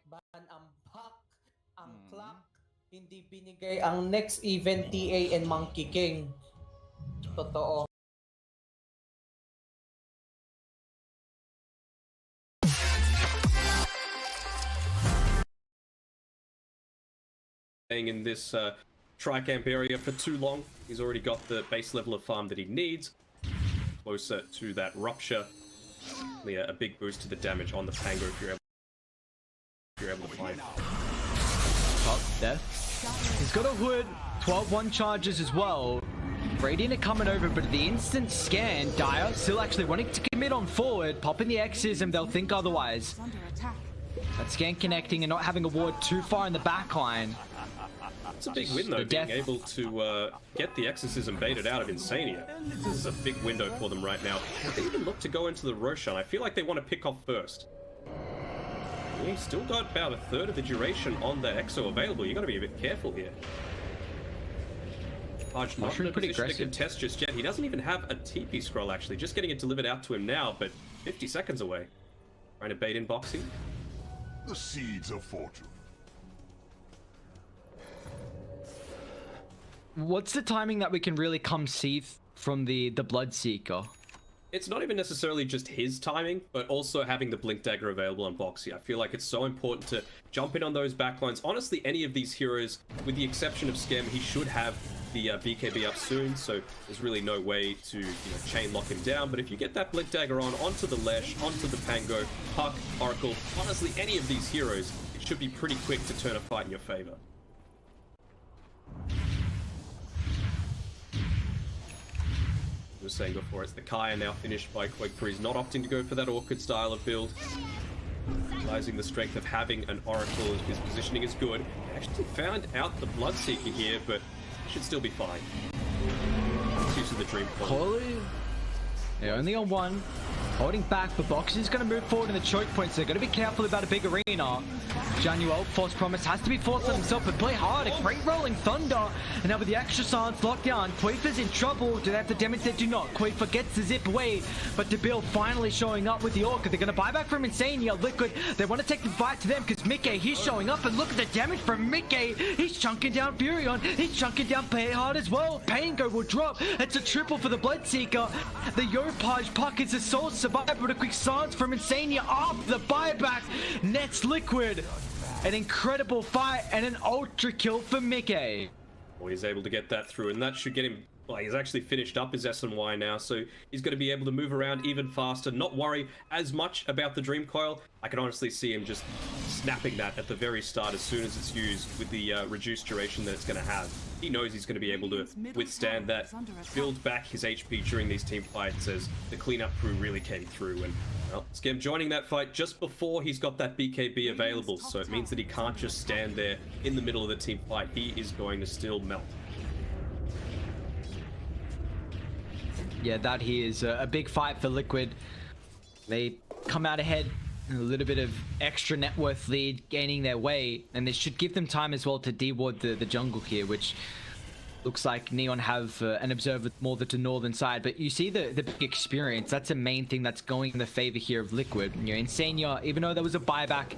ban ang pack, ang clock, hindi binigay ang next event TA and Monkey King. Totoo. In this tri-camp area for too long. He's already got the base level of farm that he needs. Closer to that rupture. A big boost to the damage on the Pango if you're able to find. Top death. He's got a hood, 12-1 charges as well. Radiant are coming over, but the instant scan, Dire still actually wanting to commit on forward, popping the X's and they'll think otherwise. That scan connecting and not having a ward too far in the back line. It's a big win though, being able to get the Exorcism baited out of Insania. This is a big window for them right now. They even look to go into the Roshan. I feel like they want to pick off first. Yeah, he's still got about a third of the duration on the Exo available. You got to be a bit careful here. Hodge not in a position to contest just yet. He doesn't even have a TP scroll actually. Just getting it delivered out to him now, but 50 seconds away. Trying to bait in Boxy. The seeds of fortune. What's the timing that we can really come see from the Bloodseeker? It's not even necessarily just his timing, but also having the Blink Dagger available on Boxy. I feel like it's so important to jump in on those backlines. Honestly, any of these heroes, with the exception of Skem, he should have the BKB up soon, so there's really no way to chain lock him down. But if you get that Blink Dagger on, onto the Lesh, onto the Pango, Puck, Oracle, honestly, any of these heroes, it should be pretty quick to turn a fight in your favor. I was saying before, it's the Kaya now finished by Quake3. He's not opting to go for that Orchid style of build. Realizing the strength of having an Oracle, his positioning is good. He actually found out the Bloodseeker here, but should still be fine. Use of the Dream Coil. Yeah, only on one. Holding back, but Boxy's going to move forward in the choke points. They're going to be careful about a big arena. Januel, False Promise, has to be forced on himself, but play hard. A great rolling thunder. And now with the extra silence locked down, Quafer's in trouble. Do they have the damage? They do not. Quafer gets the zip away, but Debil finally showing up with the Orca. They're going to buy back from Insania. Liquid, they want to take the fight to them because Mickey, he's showing up, and look at the damage from Mickey. He's chunking down Furion. He's chunking down Play Hard as well. Pango will drop. It's a triple for the Bloodseeker. The Yopaj Puck is a sole survivor, but a quick silence from Insania off the buyback. Nets Liquid. An incredible fight and an ultra kill for Mickey. Well, he's able to get that through, and that should get him. Well, he's actually finished up his S&Y now, so he's going to be able to move around even faster, not worry as much about the Dream Coil. I can honestly see him just snapping that at the very start as soon as it's used with the reduced duration that it's going to have. He knows he's going to be able to withstand that, build back his HP during these team fights as the cleanup crew really came through. And well, Skem joining that fight just before he's got that BKB available, so it means that he can't just stand there in the middle of the team fight. He is going to still melt. Yeah, that here is a big fight for Liquid. They come out ahead, a little bit of extra net worth lead gaining their way, and this should give them time as well to de-ward the jungle here, which looks like Neon have an observer more to the northern side. But you see the big experience. That's the main thing that's going in the favor here of Liquid. Insania, even though there was a buyback,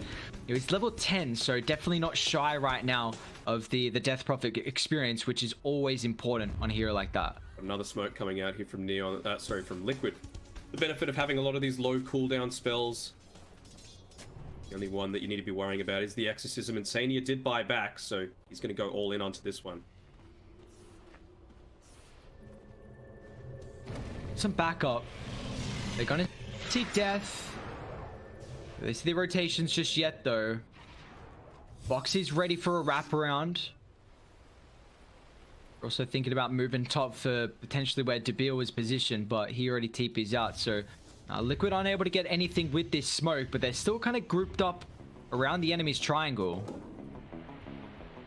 it's level 10, so definitely not shy right now of the Death Prophet experience, which is always important on a hero like that. Another smoke coming out here from Neon, from Liquid. The benefit of having a lot of these low cooldown spells. The only one that you need to be worrying about is the Exorcism. Insania did buy back, so he's going to go all in onto this one. Some backup. They're going to see Death. They see the rotations just yet, though. Boxy's ready for a wraparound. Also thinking about moving top for potentially where Debil was positioned, but he already TP's out, so Liquid aren't able to get anything with this smoke, but they're still kind of grouped up around the enemy's triangle.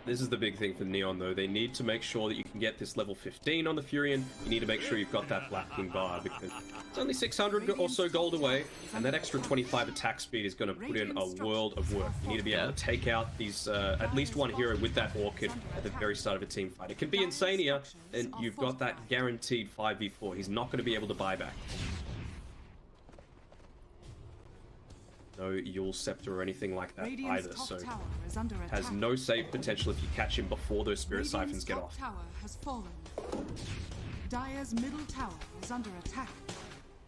This is the big thing for Neon, though. They need to make sure that you can get this level 15 on the Furion. You need to make sure you've got that Black King bar, because it's only 600 or so gold away, and that extra 25 attack speed is going to put in a world of work. You need to be able to take out these at least one hero with that Orchid at the very start of a team fight. It can be Insania, and you've got that guaranteed 5v4. He's not going to be able to buy back. no Yule Scepter or anything like that Radiant's either, top so tower is under attack. has no save potential if you catch him before those Spirit Radiant's Siphons get top off. tower has fallen. Dire's middle tower is under attack.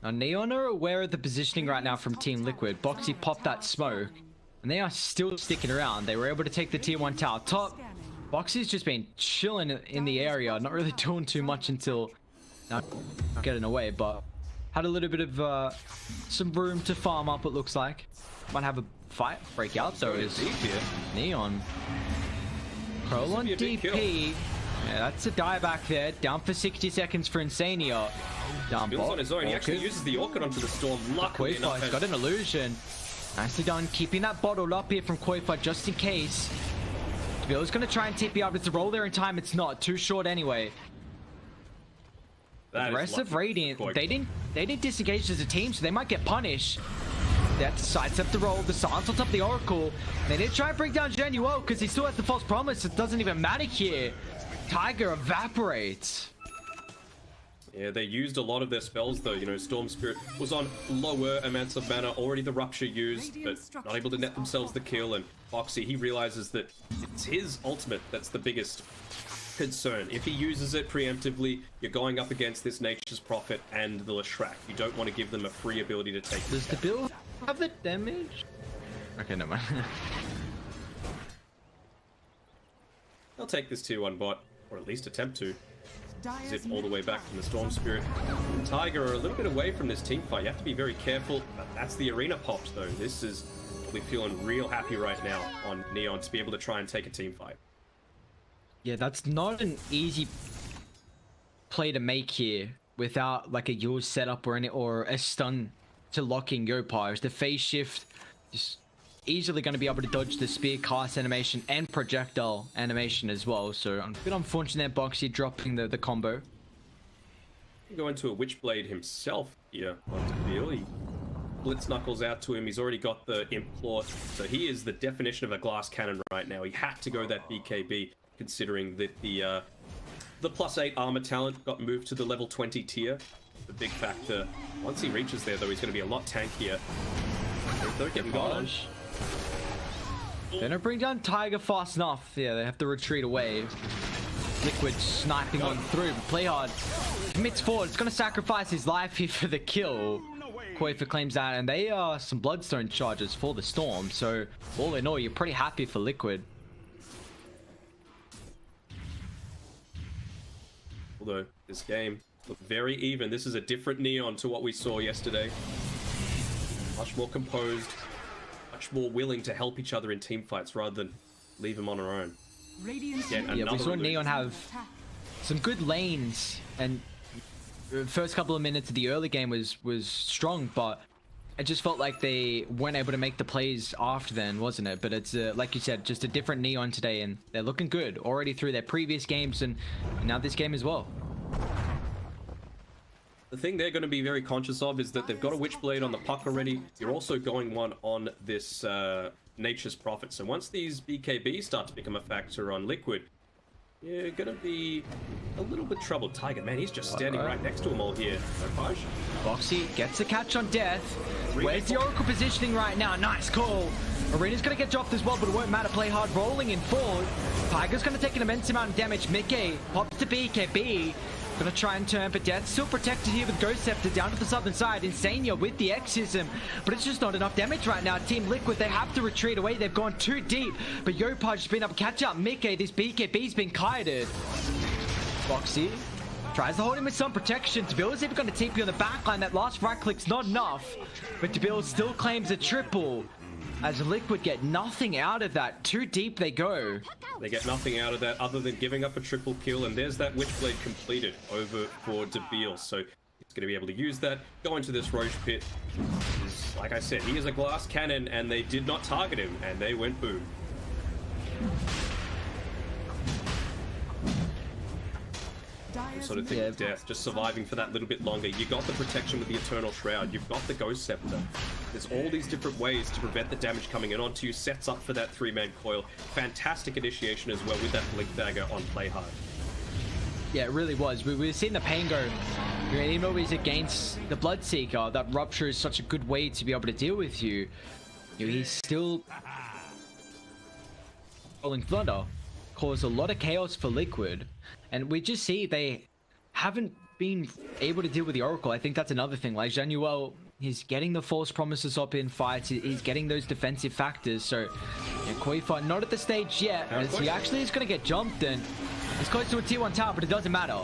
Now, Neon are aware of the positioning right now from Team Liquid. Boxy popped that smoke, and they are still sticking around. They were able to take the tier 1 tower top. Boxy's just been chilling in the area, not really doing too much until now getting away, but had a little bit of some room to farm up, it looks like. Might have a fight break out, though, is Deep here. Neon. Pearl on be a big DP. Yeah, that's a dieback there. Down for 60 seconds for Insania. Down Builds bot. on his own. He actually Orchid. uses the Orchid onto the Storm. Luckily enough, Koifa, he's got an illusion. Nicely done, keeping that bottled up here from Koifa just in case. Bill's gonna try and TP up. It's a roll there in time. It's not too short anyway. that The is rest of lucky. Radiant, Quite- they didn't disengage as a team, so they might get punished. They have to sidestep the roll. The silence on top of the Oracle. They did try and bring down Genuel because he still has the false promise. It doesn't even matter here. Tiger evaporates. Yeah, they used a lot of their spells though. You know, Storm Spirit was on lower amounts of mana, already the Rupture used, but not able to net themselves the kill. And Foxy, he realizes that it's his ultimate that's the biggest concern. If he uses it preemptively, you're going up against this Nature's Prophet and the Leshrac. You don't want to give them a free ability to take Does the build have the damage? Okay, never mind. They'll take this tier 1 bot, or at least attempt to. Dire's Zip all the middle way back tower from the is Storm under Spirit. attack. Tiger are a little bit away from this team fight. You have to be very careful. But that's the arena popped though. This is probably feeling real happy right now on Neon to be able to try and take a team fight. Yeah, that's not an easy play to make here without like a Yule setup or a stun to lock in Yopars. The phase shift is easily going to be able to dodge the spear cast animation and projectile animation as well. So I'm a bit unfortunate Boxy dropping the combo. Go into a Witchblade himself here on Tabeel. He Blitz Knuckles out to him. He's already got the Implore. So he is the definition of a glass cannon right now. He had to go that BKB considering that the +8 armor talent got moved to the level 20 tier. The big factor. Once he reaches there though, he's going to be a lot tankier. They're getting gone. They don't bring down Tiger fast enough. Yeah, they have to retreat away. Liquid sniping on through. Play hard. Commits forward. It's going to sacrifice his life here for the kill. Koifa claims that, and they are some Bloodstone charges for the Storm. So, all in all, you're pretty happy for Liquid. Although, this game looked very even. This is a different Neon to what we saw yesterday. Much more composed. Much more willing to help each other in team fights rather than leave them on our own. Radiant's Yeah, middle Yeah, we Another saw illusion. Neon have attack. some good lanes, and the first couple of minutes of the early game was strong, but it just felt like they weren't able to make the plays after then, wasn't it? But it's like you said, just a different Neon today, and they're looking good already through their previous games and now this game as well. The thing they're going to be very conscious of is that they've got a Witchblade on the puck already. You're also going one on this Nature's Prophet. So once these BKBs start to become a factor on Liquid, you're going to be a little bit troubled. Tiger, man, he's just standing right next to him all here. No push. Boxy gets the catch on Death. Where's the Oracle positioning right now? Nice call. Arena's going to get dropped as well, but it won't matter. Play hard, rolling in forward. Tiger's going to take an immense amount of damage. Mickey pops to BKB. Gonna try and turn, but Death still protected here with Ghost Scepter down to the southern side. Insania with the Exorcism, but it's just not enough damage right now. Team Liquid, they have to retreat away. They've gone too deep, but Yopaj has been able to catch up. Mickey, this BKB's been kited. Boxy tries to hold him with some protection. Tabeel is even going to TP on the backline. That last right click's not enough, but Tabeel still claims a triple. As Liquid get nothing out of that. Too deep they go. They get nothing out of that other than giving up a triple kill, and there's that Witchblade completed over for Debeel. So he's going to be able to use that, go into this Roche pit. Like I said, he is a glass cannon, and they did not target him, and they went boom. Dire's Sort of thing middle of death, tower just is under surviving for that little bit longer. You got the protection with the Eternal Shroud, you've got the Ghost Scepter. There's all these different ways to prevent the damage coming in onto you, sets up for that 3-man coil. Fantastic initiation as well with that Blink Dagger on Play Hard. Yeah, it really was. We've seen the pain go. Even though he's against the Bloodseeker, that Rupture is such a good way to be able to deal with you. he's still rolling thunder, caused a lot of chaos for Liquid, and we just see they haven't been able to deal with the Oracle. I think that's another thing. Like Januel, he's getting the false promises up in fights. He's getting those defensive factors. So Koifa not at the stage yet, as he actually is going to get jumped, and he's close to a tier 1 tower, but it doesn't matter.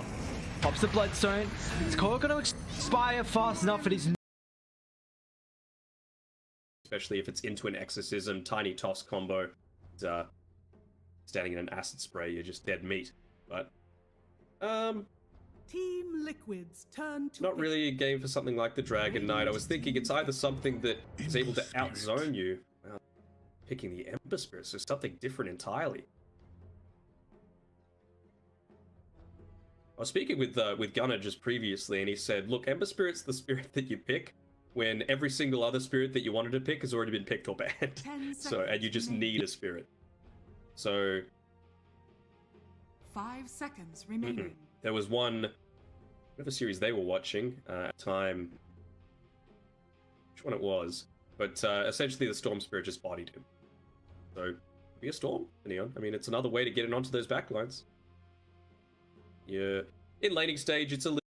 Pops the Bloodstone. Is Koifa going to expire fast enough for his... Especially if it's into an Exorcism, Tiny Toss combo. Standing in an Acid Spray, you're just dead meat. But, Team Liquid's turn to not really a game for something like the Dragon Knight. I was thinking it's either something that is able to outzone you. Well, picking the Ember Spirit, so something different entirely. I was speaking with Gunnar just previously, and he said, look, Ember Spirit's the spirit that you pick when every single other spirit that you wanted to pick has already been picked or banned. So, and you just need a spirit. So... 5 seconds remaining. There was one... whatever series they were watching at the time, which one it was, but essentially the Storm Spirit just bodied him. So, be a Storm, Neon. I mean, it's another way to get it onto those backlines. Yeah, in laning stage, it's a little...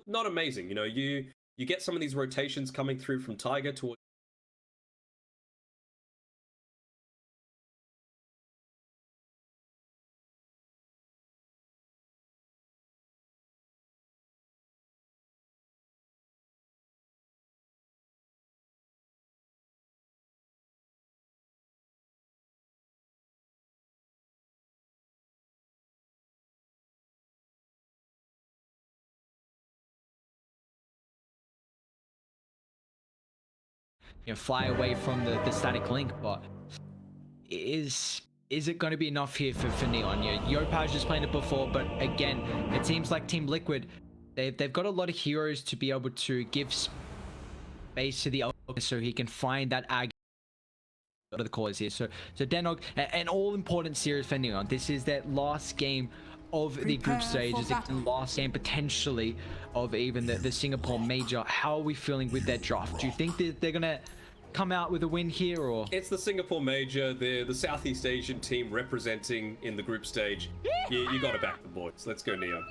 not amazing. You know, you get some of these rotations coming through from Tiger towards... fly away from the static link, but is it going to be enough here for Neon? Yopaj just played it before, but again, it seems like Team Liquid, they've got a lot of heroes to be able to give space to the Alchemist so he can find that ag of the cause here. So Denog, an all-important series for Neon. This is their last game of the group stage, is the last game potentially of even the Singapore major. How are we feeling with their draft? Do you think that they're gonna come out with a win here, or? It's the Singapore major. They're the Southeast Asian team representing in the group stage. You gotta back the boys. Let's go Neon.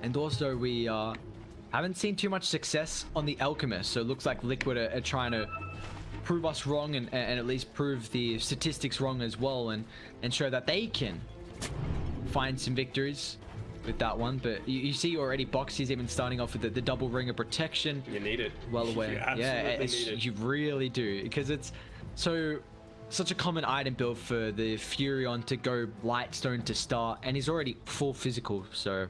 And also we haven't seen too much success on the Alchemist, so it looks like Liquid are trying to prove us wrong and at least prove the statistics wrong as well, and show that they can find some victories with that one. But you see already Boxy's even starting off with the double ring of protection. You need it. Well aware. Yeah, need it. You really do, because it's such a common item build for the Furion to go Lightstone to start, and he's already full physical, so...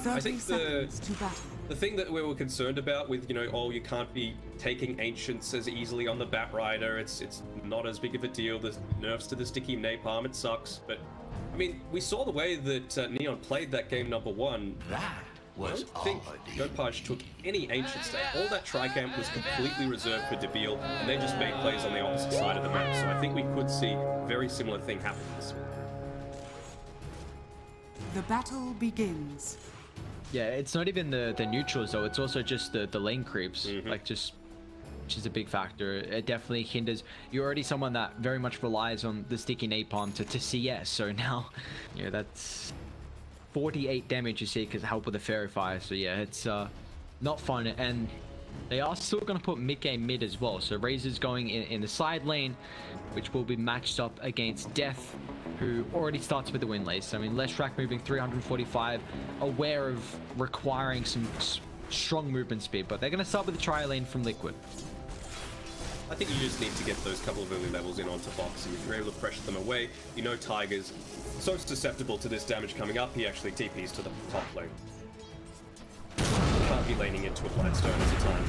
I think the thing that we were concerned about with, you can't be taking Ancients as easily on the Batrider, it's not as big of a deal, the nerfs to the sticky napalm, it sucks, but I mean, we saw the way that Neon played that game number 1. That was I don't think Yopaj took any Ancient state. All that Tricamp was completely reserved for Debil, and they just made plays on the opposite side of the map, so I think we could see a very similar thing happen this week. The battle begins. Yeah, it's not even the neutrals though, it's also just the lane creeps. Like just which is a big factor. It definitely hinders. You're already someone that very much relies on the sticky napalm to CS. So now, yeah, that's 48 damage you see because of help with the fairy fire. So yeah, it's not fun. And they are still going to put mid-game mid as well. So Razor's going in the side lane, which will be matched up against Death, who already starts with the win lace. I mean, Leshrac moving 345, aware of requiring some strong movement speed, but they're going to start with the tri lane from Liquid. I think you just need to get those couple of early levels in onto Fox, and if you're able to pressure them away, you know Tiger's so susceptible to this damage coming up, he actually TPs to the top lane. Can't be laning into a Blightstone at a time.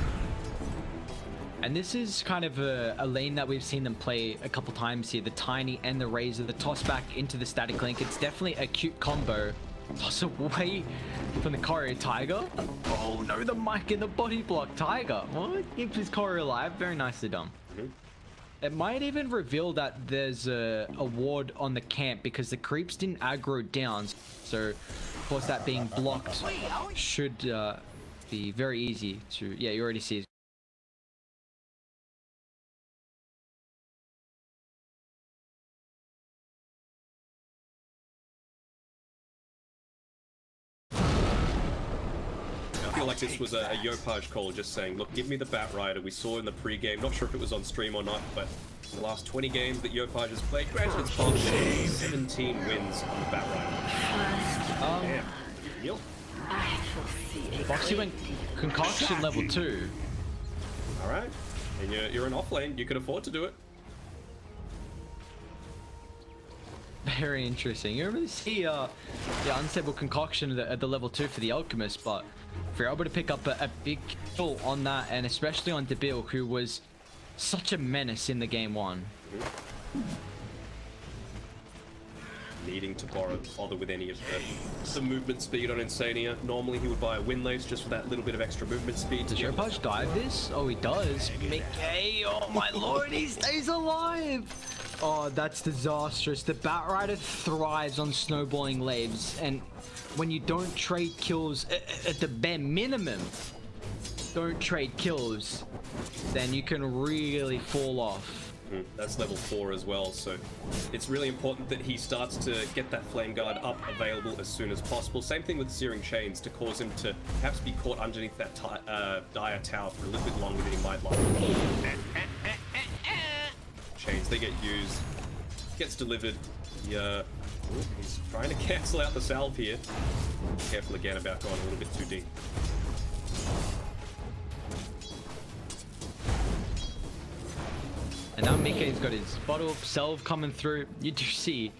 And this is kind of a lane that we've seen them play a couple times here. The Tiny and the Razor, the toss back into the static link. It's definitely a cute combo. Toss away from the Courier Tiger. Oh no, the mic and the body block. Tiger, what? Keeps his Courier alive. Very nicely done. It might even reveal that there's a ward on the camp because the creeps didn't aggro down. So, of course, that being blocked should be very easy to... Yeah, you already see it. I feel like this was a Yopaj call just saying, look, give me the Bat Rider. We saw in the pre-game, not sure if it was on stream or not, but in the last 20 games that Yopaj has played, granted it's fun, 17 wins on the Bat Rider. Damn. Neil? Boxy went Concoction level 2. Alright. And you're in off lane, you can afford to do it. Very interesting. You really see the unstable Concoction at the level 2 for the Alchemist, but if you're able to pick up a big kill on that, and especially on Debil, who was such a menace in the game 1. Needing to bother with any of the movement speed on Insania. Normally he would buy a Wind Lace just for that little bit of extra movement speed. Does Yopaj dive this? Oh, he does. Mickey, oh my lord, he stays alive! Oh, that's disastrous. The Bat Rider thrives on snowballing laves, and when you don't trade kills at the bare minimum, don't trade kills, then you can really fall off. That's level 4 as well, so it's really important that he starts to get that Flame Guard up available as soon as possible. Same thing with Searing Chains to cause him to perhaps be caught underneath that dire tower for a little bit longer than he might like. Chains, they get used. Gets delivered. He's trying to cancel out the salve here. Careful again about going a little bit too deep. And now Mickey's got his bottle of salve coming through. You do see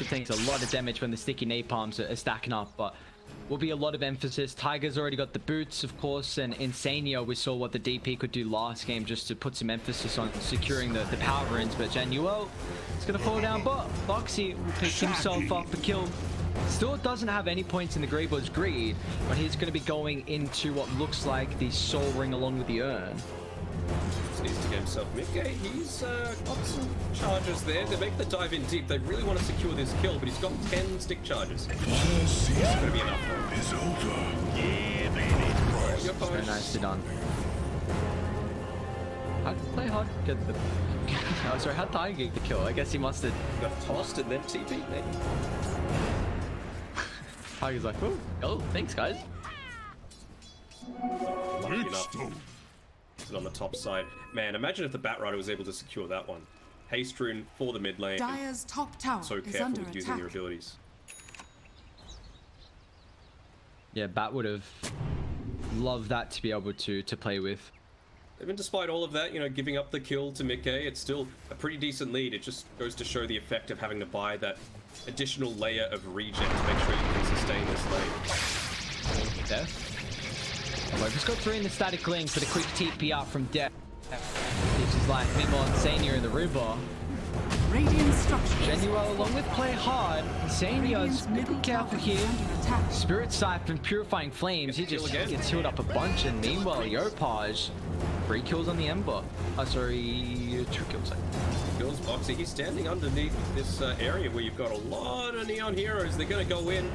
it takes a lot of damage when the sticky napalms are stacking up, but will be a lot of emphasis. Tiger's already got the boots, of course, and Insania, we saw what the DP could do last game just to put some emphasis on securing the power runes, but Januel is going to fall down, but Boxy will pick himself up a kill. Still doesn't have any points in the Greedlord's Greed, but he's going to be going into what looks like the Soul Ring along with the Urn. Just needs to get himself Mickey. He's got some charges there. They make the dive in deep. They really want to secure this kill, but he's got 10 stick charges. It's going to be enough. It's over. Yeah, baby. Very nicely done. How'd you play hard? Get the... Oh, sorry, how'd Tiger get the kill? I guess he must have... Got tossed and then TP, maybe. Tiger's like, oh, thanks, guys. Lucky enough. On the top side. Man, imagine if the Bat Rider was able to secure that one. Haste rune for the mid lane. Dire's top tower So is careful under with using attack. your abilities. Yeah, Bat would have loved that to be able to play with. Even despite all of that, you know, giving up the kill to Mickey, it's still a pretty decent lead. It just goes to show the effect of having to buy that additional layer of regen to make sure you can sustain this lane. Death. Well, just got 3 in the static link for the quick TP out from Death. This is like Mimo and Sania in the river. Radiant structures. Genuel along with play hard. Sania's Radiant's middle careful tower is here. under attack. attack. Spirit Siphon, Purifying Flames, he just gets healed up a bunch, and meanwhile, Yopaj, 3 kills on the Ember. Oh, sorry, 2 kills. Kills Boxy. He's standing underneath this area where you've got a lot of Neon heroes. They're going to go in,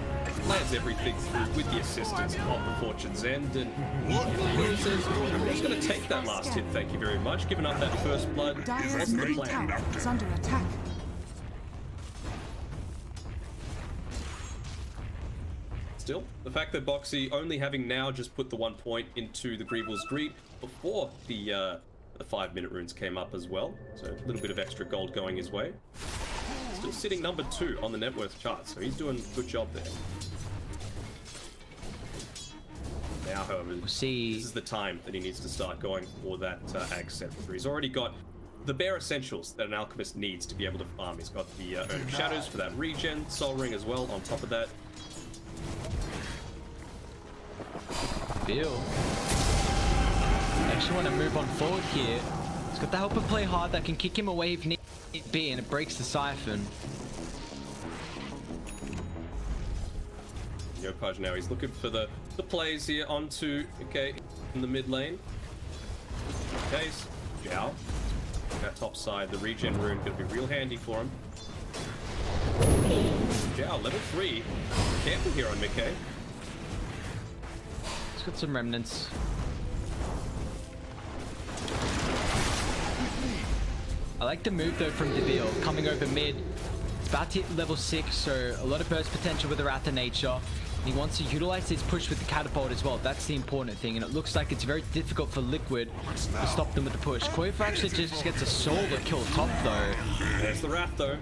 lands everything through with the assistance of the Fortune's End, and he says, I'm just going to take that last hit, thank you very much. Giving up that first blood Dire's wasn't the middle plan. tower is under attack. Still, the fact that Boxy only having now just put the 1 point into the Greevil's Greed before the 5-minute runes came up as well, so a little bit of extra gold going his way. Still sitting number 2 on the net worth chart, so he's doing a good job there. Now, however, see. this is the time that he needs to start going for that Ag Scepter. He's already got the bare essentials that an alchemist needs to be able to farm. He's got the Urn of Shadows for that regen, Soul Ring as well on top of that. Feel. Actually want to move on forward here. He's got the helper play hard that can kick him away if need be, and it breaks the Siphon. Yopaj now, he's looking for the plays here onto, okay, in the mid lane. Okay, Zhao. That top side, the regen rune gonna be real handy for him. Zhao, level 3. Careful here on Mickey. He's got some remnants. I like the move though from Deville, coming over mid. It's about to hit level 6, so a lot of burst potential with the Wrath of Nature. And he wants to utilize his push with the catapult as well. That's the important thing, and it looks like it's very difficult for Liquid to stop them with the push. Koifa actually just gets a soul to kill top though. There's the Wrath though.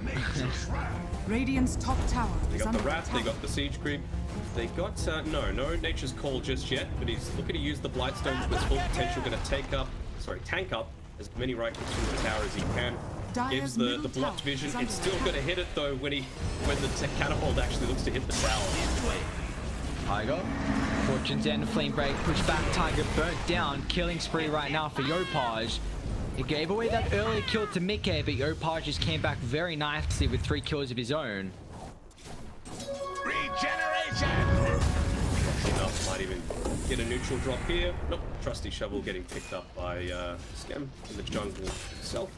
Radiant's top tower They is got the under Wrath, attack. they got the Siege Creep. They got, no Nature's Call just yet, but he's looking to use the Blightstones with full potential, gonna tank up as many right clicks from the tower as he can. Gives the blocked vision. It's still gonna hit it though when the catapult actually looks to hit the tower. Tiger, Fortune's End, Flame Break, push back, Tiger burnt down, killing spree right now for Yopaj. He gave away that early kill to Mickey, but Yopaj just came back very nicely with 3 kills of his own. Enough, might even get a neutral drop here. Nope, Trusty Shovel getting picked up by Scam in the jungle itself.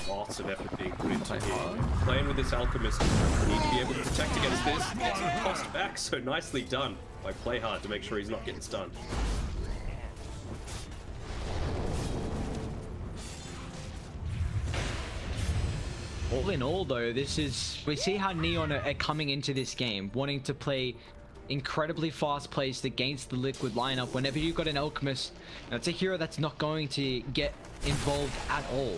Lots of effort being put into here. Playing with this Alchemist, you need to be able to protect against this. Gets him tossed back, so nicely done by Play Hard to make sure he's not getting stunned. All in all though, we see how Neon are coming into this game, wanting to play incredibly fast-paced against the Liquid lineup. Whenever you've got an Alchemist, it's a hero that's not going to get involved at all.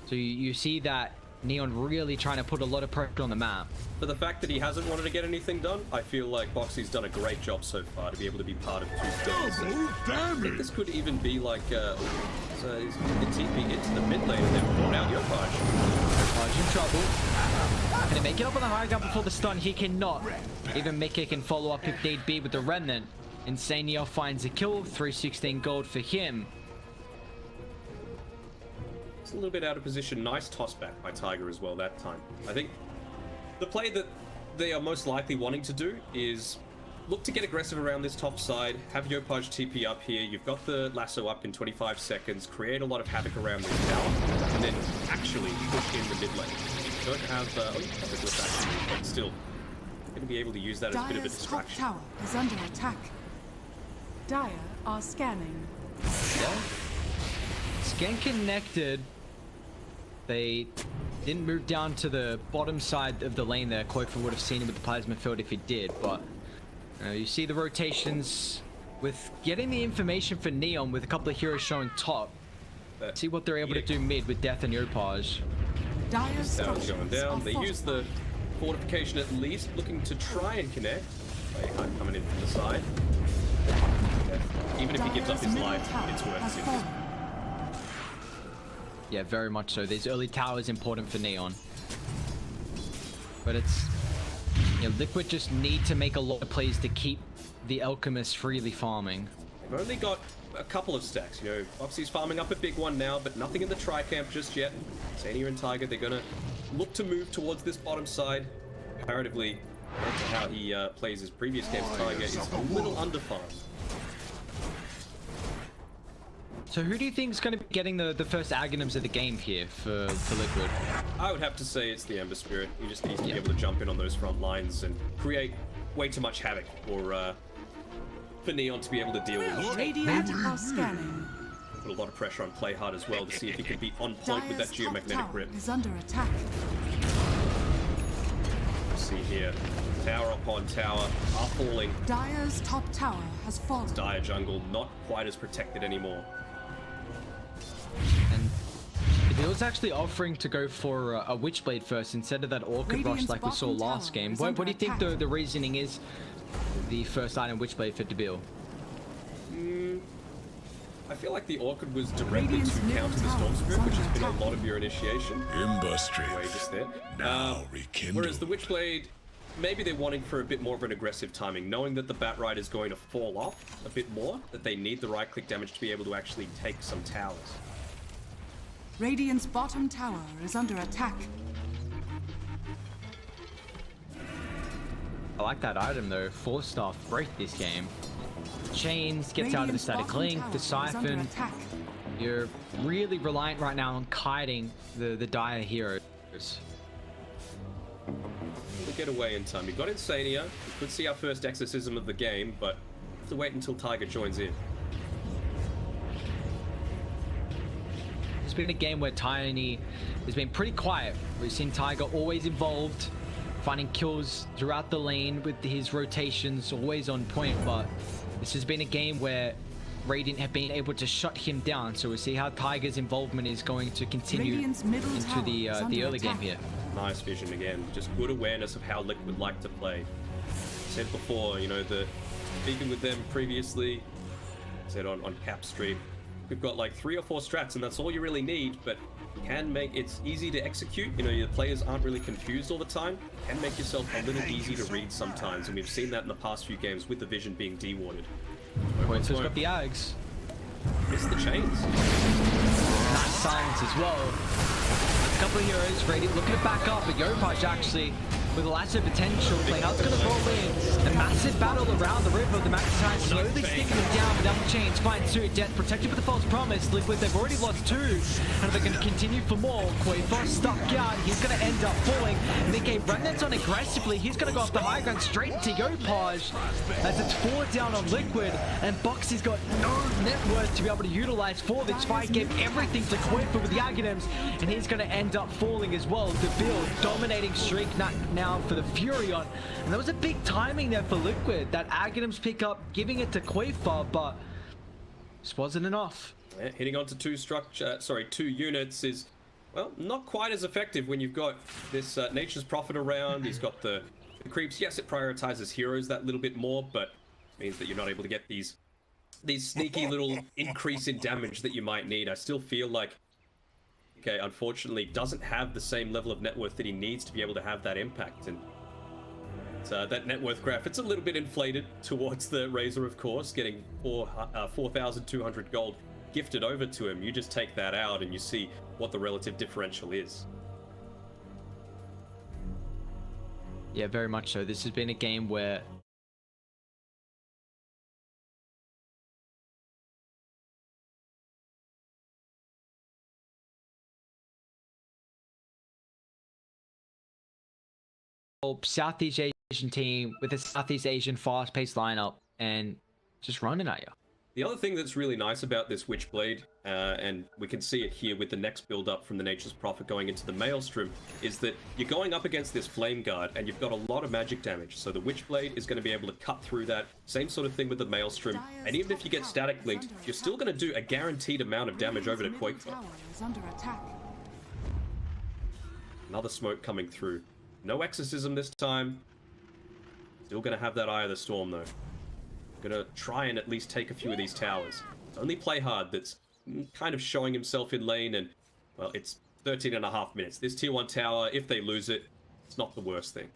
So you see that Neon really trying to put a lot of pressure on the map. For the fact that he hasn't wanted to get anything done, I feel like Boxy's done a great job so far to be able to be part of 2 things. I think this could even be like so he's going to TP into the mid lane and then pull out Yopaj. Yopaj in trouble. Can he make it up on the high ground before the stun? He cannot. Even Mickey can follow up if need be with the Remnant. Insanio finds a kill, 316 gold for him. It's a little bit out of position. Nice toss back by Tiger as well that time. I think the play that they are most likely wanting to do is look to get aggressive around this top side, have Yopaj TP up here, you've got the lasso up in 25 seconds, create a lot of havoc around this tower, and then actually push in the mid lane. You don't have covered with that, but still, you're going to be able to use that as a bit of a Dire's top distraction. tower is under attack. Dire are scanning. Yeah. Scan connected. They didn't move down to the bottom side of the lane there. Koifa would have seen him with the plasma field if he did, but you see the rotations with getting the information for Neon with a couple of heroes showing top. See what they're able to do mid with Death and Yopaj. Dire's Tower's structures going down. are They use the fortification at least, looking to try and connect. Playhard coming in from the side. Even if he gives up his life, it's worth it. Yeah, very much so. These early towers important for Neon. But it's... Liquid just need to make a lot of plays to keep the Alchemist freely farming. They've only got a couple of stacks, Boxy's farming up a big one now, but nothing in the tri-camp just yet. Zania and Tiger, they're gonna look to move towards this bottom side. Comparatively, compared to how he plays his previous games, Tiger is a little underfarmed. So who do you think is going to be getting the first Aghanims of the game here for Liquid? I would have to say it's the Ember Spirit. He just needs to be able to jump in on those front lines and create way too much havoc for Neon to be able to deal with. Radiant are scanning. Put a lot of pressure on Playhard as well to see if he can be on point with that Dire's top geomagnetic tower grip. is under attack. See here, tower upon tower are falling. Dire's top tower has fallen. Dire jungle not quite as protected anymore. And it was actually offering to go for a Witchblade first instead of that Orchid Rush Radiant's like we saw bottom last tower game. is What under do you think attack. the reasoning is the first item Witchblade for Debil? I feel like the Orchid was directly Radiant's to middle counter the tower Storm is Spirit, which has under been a attack. lot of your initiation. Ember Way strength. just there. Now rekindle. Whereas the Witchblade, maybe they're wanting for a bit more of an aggressive timing, knowing that the Batright is going to fall off a bit more, that they need the right-click damage to be able to actually take some towers. Radiant's bottom tower is under attack. I like that item though. 4-star break this game. Chains gets out of the Radiant's static bottom link, tower the is under siphon. attack. You're really reliant right now on kiting the Dire heroes. We'll get away in time. You've got Insania. You could see our first exorcism of the game, but have to wait until Tiger joins in. It's been a game where Tiny has been pretty quiet. We've seen Tiger always involved, finding kills throughout the lane with his rotations, always on point, but this has been a game where Radiant have been able to shut him down, so we'll see how Tiger's involvement is going to continue Radiant's middle into tower the is under early game attack. here. Nice vision again. Just good awareness of how Liquid like to play. Said before, you know, speaking with them previously, said on Cap Stream, we've got like 3 or 4 strats and that's all you really need, but it's easy to execute. You know, your players aren't really confused all the time. Can make yourself a little easy to read sometimes, and we've seen that in the past few games with the vision being dewarded. Wait, so it's got the Ags. Miss the chains. Nice silence as well. A couple of heroes ready, looking to back up, but Yopaj actually with lots of potential. Playhouse gonna roll in. A massive battle around the river. The Maxine slowly sticking them down without the chains. Finds Suit Death protected with the false promise. Liquid, they've already lost 2. And they're gonna continue for more. Quavo stuck out. He's gonna end up falling. Nikkei Remnant's on aggressively. He's gonna go off the high ground straight into Yopaj. As it's 4 down on Liquid. And Boxy's got no net worth to be able to utilize for this fight. Gave everything to Quavo with the Aghanims. And he's gonna end up falling as well. The build dominating streak now for the Furion, and that was a big timing there for Liquid. That Aghanims pick up, giving it to Quafa, but this wasn't enough. Yeah, hitting onto 2 units is, well, not quite as effective when you've got this Nature's Prophet around. He's got the creeps. Yes, it prioritizes heroes that little bit more, but means that you're not able to get these sneaky little increase in damage that you might need. I still feel like unfortunately doesn't have the same level of net worth that he needs to be able to have that impact, and that net worth graph, it's a little bit inflated towards the Razor, of course, getting 4,200 gold gifted over to him. You just take that out and you see what the relative differential is. Yeah, very much so. This has been a game where Southeast Asian team with a Southeast Asian fast-paced lineup and just running at you. The other thing that's really nice about this Witchblade, and we can see it here with the next build-up from the Nature's Prophet going into the Maelstrom, is that you're going up against this Flame Guard, and you've got a lot of magic damage. So the Witchblade is going to be able to cut through that. Same sort of thing with the Maelstrom. And even if you get static linked, you're still going to do a guaranteed amount of damage over to Quakefoot. Another smoke coming through. No Exorcism this time. Still going to have that Eye of the Storm, though. Gonna try and at least take a few of these towers. It's only Playhard that's kind of showing himself in lane, and well, it's 13.5 minutes. This tier 1 tower, if they lose it, it's not the worst thing.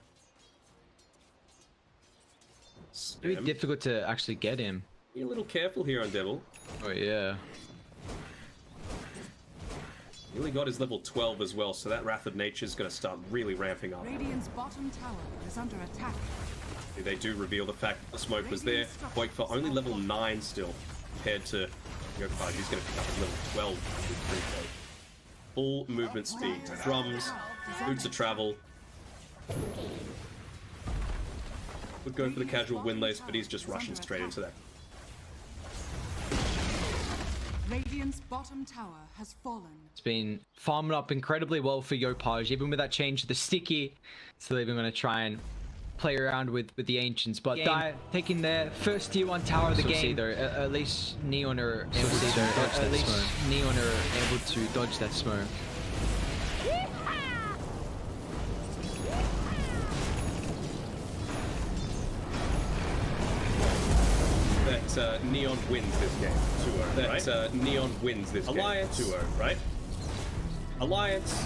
It's very difficult to actually get him. Be a little careful here on Devil. Oh yeah. Nearly got his level 12 as well, so that Wrath of Nature is going to start really ramping up. Radiant's bottom tower is under attack. They do reveal the fact that the smoke was there. Void for only level 9 still, compared to Yopaj, who's going to pick up his level 12 with 3K. Full movement speed, drums, boots of travel. Would go for the casual windlace, but he's just rushing straight into that. Radiant's bottom tower has fallen. It's been farming up incredibly well for Yopaj, even with that change to the sticky. Still even going to try and play around with the Ancients, but Dire taking their first tier 1 tower of the game. At least Neon are able to dodge that smoke. That Neon wins this game 2-0, right? That Neon wins this Alliance. game 2-0, right? Alliance.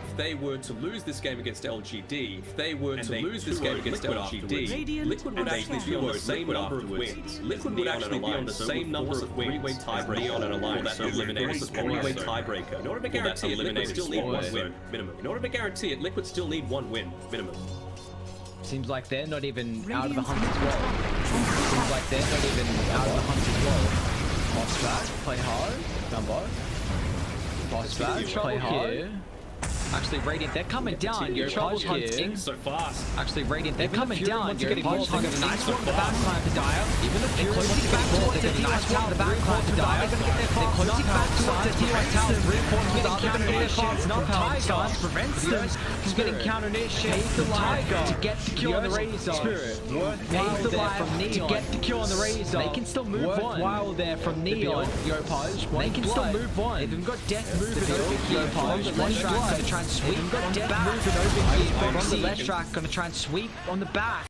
If they were to lose this game against LGD, if they were to lose this game against LGD, Liquid would actually be on the same number of wins. Liquid would actually be on the same number of wins. Three-way tiebreaker. Neon and Alliance. That eliminates three-way tiebreaker. In order to guarantee it, Liquid still need 1 win minimum. In order to guarantee it, Liquid still need 1 win minimum. Seems like they're not even out of the hunt as well. Seems like they're not even out of the hunt as well. Boss back, play hard. Dumbo. Boss back, play hard. Actually, Radiant, they're coming down. You're charge hunting so fast. Actually, Radiant, they're coming down. You're getting more hunting. Nice one on the backside to Dire. Even the Fury closing back towards the nice one on the backside to Dire. They're closing back towards the T1 tower. Getting counter initiated. Tiger prevents them from getting counter initiated. The Tiger to get the kill on the Razor. Worthwhile there from Neon to get the kill on the Razor. They can still move on. Worthwhile there from Neon. Yopaj. They can still move on. They've even got death moving over here. Yopaj. Let's try and sweep. Got death moving over here from the left track. Gonna try and sweep on the back.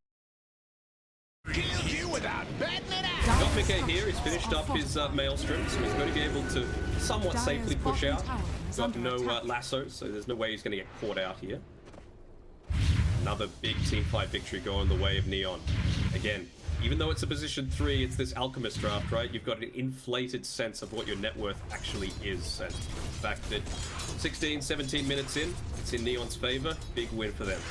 Gotmike here, he's finished up his maelstrom, so he's going to be able to somewhat safely push out. Got no lasso, so there's no way he's going to get caught out here. Another big team fight victory going the way of Neon. Again, even though it's a position 3, it's this Alchemist draft, right? You've got an inflated sense of what your net worth actually is, and the fact that 16, 17 minutes in, it's in Neon's favor. Big win for them.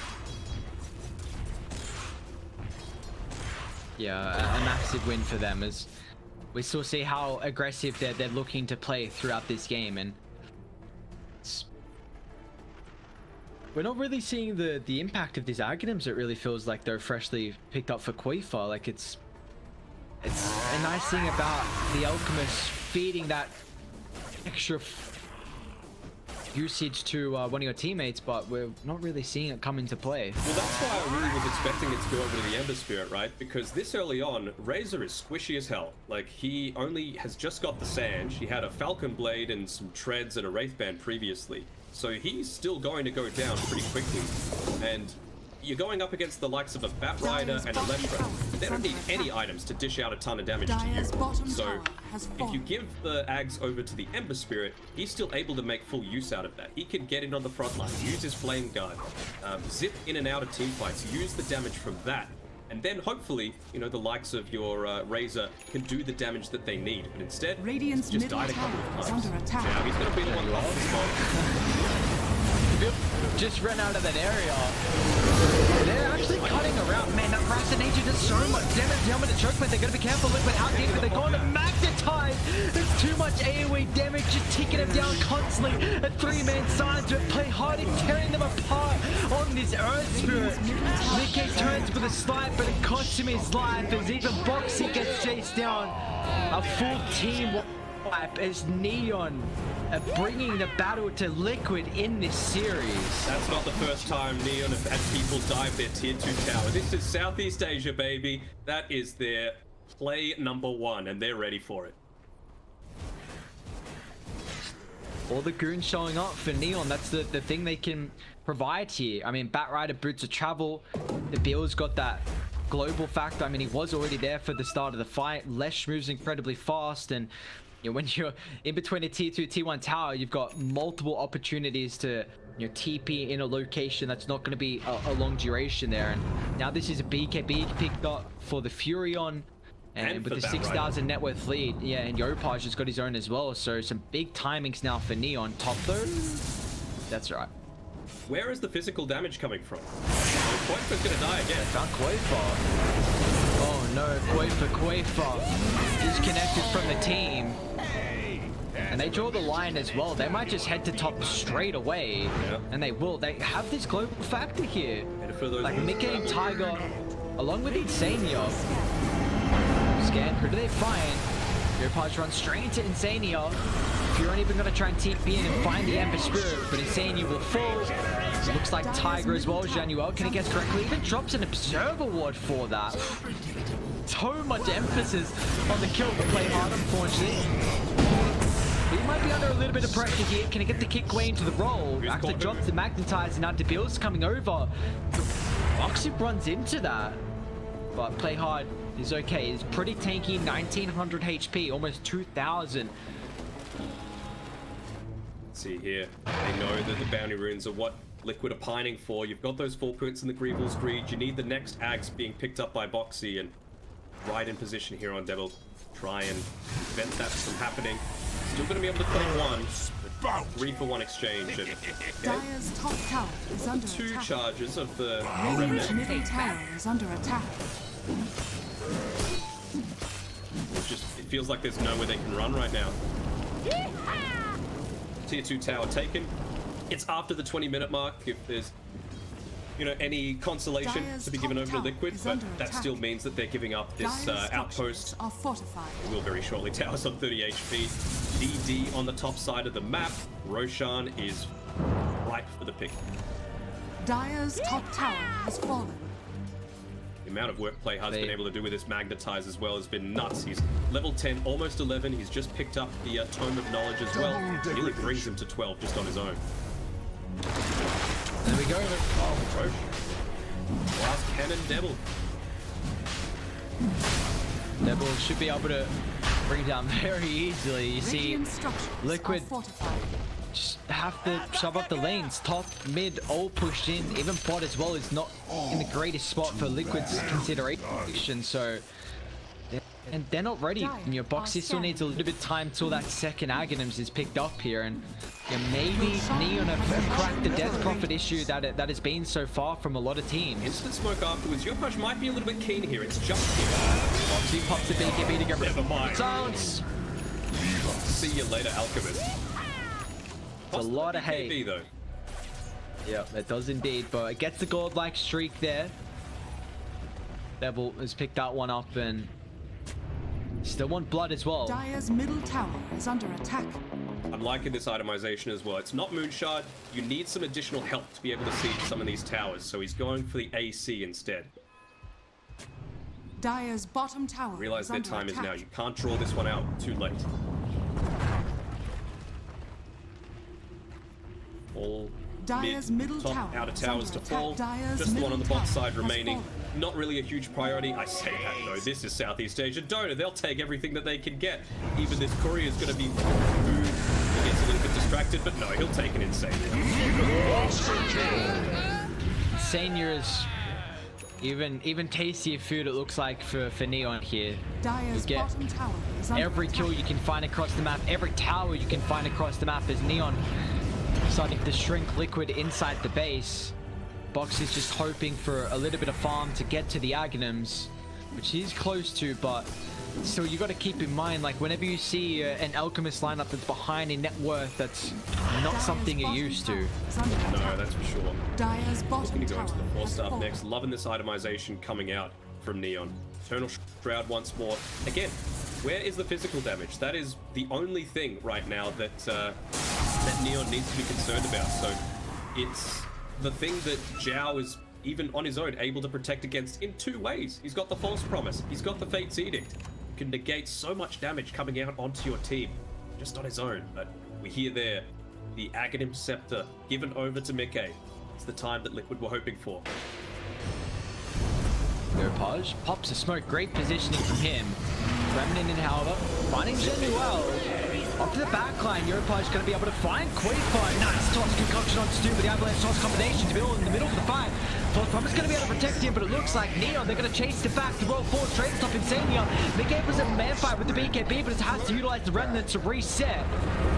Yeah, a massive win for them, as we still see how aggressive they're looking to play throughout this game, and we're not really seeing the impact of these Aghanim's. It really feels like they're freshly picked up for Qifa. Like it's a nice thing about the Alchemist feeding that extra usage to one of your teammates, but we're not really seeing it come into play. Well, that's why I really was expecting it to go over to the Ember Spirit, right? Because this early on, Razor is squishy as hell. Like, he only has just got the Sand. He had a Falcon Blade and some Treads and a Wraithband previously. So he's still going to go down pretty quickly. And you're going up against the likes of a Bat Rider and a Leshra. They don't need any items to dish out a ton of damage to you. So if you give the Ags over to the Ember Spirit, he's still able to make full use out of that. He can get in on the front line, use his Flame Guard, zip in and out of team fights, use the damage from that. And then hopefully, you know, the likes of your Razor can do the damage that they need. But instead, Radiant's just middle died a couple tower of is times. under attack. Yeah, he's going to be the one off the spot. Just ran out of that area. They're actually cutting around. Man, that Wrath of Nature does so much damage. Helmet and choke, but they're going to be careful. Liquid out deep, but they're going to magnetize. There's too much AoE damage, just ticking them down constantly. A 3-man side to play hard and tearing them apart on this Earth Spirit. Nikkei turns with a slight, but it costs him his life as even Boxy gets chased down. A full team wipe as Neon bringing the battle to Liquid in this series. That's not the first time Neon have had people dive their tier 2 tower. This is Southeast Asia, baby. That is their play number 1, and they're ready for it. All the goons showing up for Neon. That's the thing they can provide here. I mean, Bat Rider, Boots of Travel. The Bill's got that global factor. I mean, he was already there for the start of the fight. Lesh moves incredibly fast, and you know, when you're in between a tier 2, tier 1 tower, you've got multiple opportunities to, you know, TP in a location that's not going to be a long duration there. And now this is a BKB picked up for the Furion. And with for the that 6,000 net worth lead, yeah, and Yopaj has got his own as well. So some big timings now for Neon. Top though, that's right. Where is the physical damage coming from? Quaifa's gonna die again. Found Quaifa. Oh no, Quaifa disconnected from the team. And they draw the line as well. They might just head to top straight away. Yeah. And they will. They have this global factor here. Like Mickey and Tiger, along with Insania. Scan, who do they find? Yopaj runs straight into Insania. If you're not even going to try and TP in and find the Ember Spirit, but Insania will fall. Looks like Tiger as well. Januel, can he guess correctly? Even drops an Observer Ward for that. So much emphasis on the kill to play hard, unfortunately. He might be under a little bit of pressure here. Can he get the kick way into the roll? Actually drops the Magnetizer, now DeBill's coming over. Boxy runs into that. But play hard is okay. He's pretty tanky, 1900 HP, almost 2000. See here, they know that the bounty runes are what Liquid are pining for. You've got those 4 points in the Greevil's Greed. You need the next Ags being picked up by Boxy, and right in position here on Devil. Try and prevent that from happening. Still going to be able to play one. 3-for-1 exchange. And, Dire's top tower is under 2 attack. charges of the Radiant's Remnant. middle tower is under attack. It's just, it feels like there's nowhere they can run right now. Tier 2 tower taken. It's after the 20-minute mark. If there's, you know, any consolation Dire's to be given top over to tower Liquid, is but under that attack. still means that they're giving up this Dire's outpost. structures are fortified. Will very shortly. Towers on 30 HP. DD on the top side of the map. Roshan is ripe for the pick. Dire's top tower has fallen. The amount of work Playhard's been able to do with this Magnetize as well has been nuts. He's level 10, almost 11. He's just picked up the Tome of Knowledge as well. Nearly brings him to 12 just on his own. There we go. Oh, Roche. Last cannon Devil. Devil should be able to bring down very easily. You see, Radiant structures Liquid are fortified. just have to shove up the lanes. Top, mid, all pushed in. Even bot as well is not in the greatest spot for Liquid's consideration. So, and they're not ready. And your Boxy still needs a little bit of time till that second Aghanims is picked up here. And maybe Neon have cracked the Death Prophet issue that has been so far from a lot of teams. Instant smoke afterwards. Yopaj might be a little bit keen here. It's just here. Boxy pops the BKB to get rid Never mind. of silence. See you later, Alchemist. It's a lot of BKB, hate. though. Yeah, it does indeed, but it gets the godlike streak there. Devil has picked that one up and still want blood as well. Dire's middle tower is under attack. I'm liking this itemization as well. It's not Moonshard. You need some additional help to be able to siege some of these towers, so he's going for the AC instead. Dire's bottom tower Realize is their under time is attack. now. You can't draw this one out too late. All Dire's mid, middle top, tower outer is towers to under fall. attack. Dire's Just the one on the middle bot tower side has remaining. fallen. Not really a huge priority. I say that though. This is Southeast Asia. Dota, they'll take everything that they can get. Even this courier is going to be moved. He gets a little bit distracted, but no, he'll take an insane. Seniors, even tastier food it looks like for Neon here. Dire's get bottom tower is under Every attack. kill you can find across the map, every tower you can find across the map is Neon starting to shrink Liquid inside the base. Box is just hoping for a little bit of farm to get to the Aghanims, which he's close to, but still you got to keep in mind, like whenever you see an Alchemist lineup that's behind in net worth, that's not Dire's something you're bottom used to. tower is under No, attack. that's for sure. Dire's Looking bottom to go tower into the has 4-star fallen. next. Loving this itemization coming out from Neon. Eternal Shroud once more. Again, where is the physical damage? That is the only thing right now that that Neon needs to be concerned about. So it's the thing that Zhao is, even on his own, able to protect against in 2 ways. He's got the False Promise. He's got the Fate's Edict. He can negate so much damage coming out onto your team just on his own. But we hear there the Aghanim Scepter given over to Mickey. It's the time that Liquid were hoping for. Yopaj pops a smoke, great positioning from him. Remnant in, however, finding Genuel. Up to the back line, Yopaj going to be able to find Quaver. Nice toss concoction on Stu with the avalanche toss combination to build in the middle of the fight. False Promise going to be able to protect him, but it looks like Neon, they're going to chase it back to roll forward straight top Insania. Miguel was a man fight with the BKB, but it has to utilize the remnants to reset.